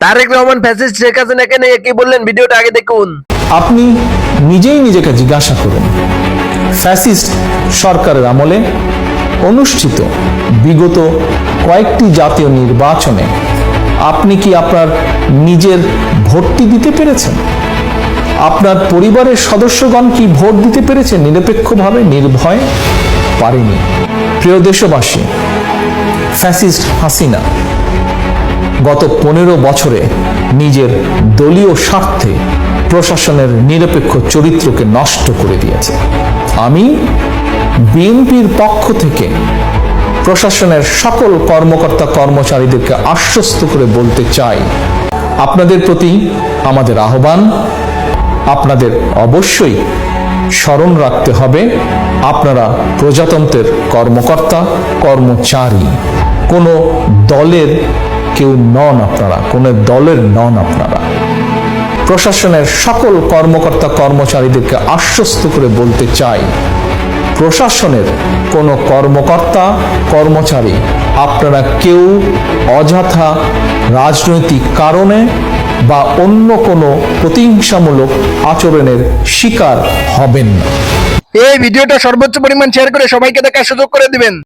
Tarique Rahman fascist Sheikh হাসিনাকে নিয়ে কি বললেন, ভিডিওটা আগে দেখুন। আপনি নিজেই নিজেকে জিজ্ঞাসা করুন, ফ্যাসিস্ট সরকারের আমলে অনুষ্ঠিত বিগত কয়েকটি জাতীয় নির্বাচনে আপনি কি আপনার নিজের ভোটটি দিতে পেরেছেন? আপনার পরিবারের সদস্যগণ কি ভোট দিতে পেরেছে নিরপেক্ষভাবে, নির্ভয়ে? পারেনি। প্রিয় দেশবাসী, ফ্যাসিস্ট হাসিনা গত 15 বছরে নিজের দলীয় স্বার্থে প্রশাসনের নিরপেক্ষ চরিত্রকে নষ্ট করে দিয়েছে। আমি বিএনপির পক্ষ থেকে প্রশাসনের সকল কর্মকর্তা কর্মচারীদেরকে আশ্বস্ত করে বলতে চাই, আপনাদের প্রতি আমাদের আহ্বান, আপনাদের অবশ্যই স্মরণ রাখতে হবে আপনারা প্রজাতন্ত্রের কর্মকর্তা কর্মচারী, কোনো দলের কেউ নন আপনারা, কোনো দলের নন আপনারা। প্রশাসনের সকল কর্মকর্তা কর্মচারীদেরকে আশ্বস্ত করে বলতে চাই, প্রশাসনের কোনো কর্মকর্তা কর্মচারী আপনারা কেউ অযথা রাজনৈতিক কারণে বা অন্য কোনো প্রতিহিংসামূলক আচরণের শিকার হবেন না। এই ভিডিওটা সর্বোচ্চ পরিমাণ শেয়ার করে সবাইকে দেখার সুযোগ করে দিবেন।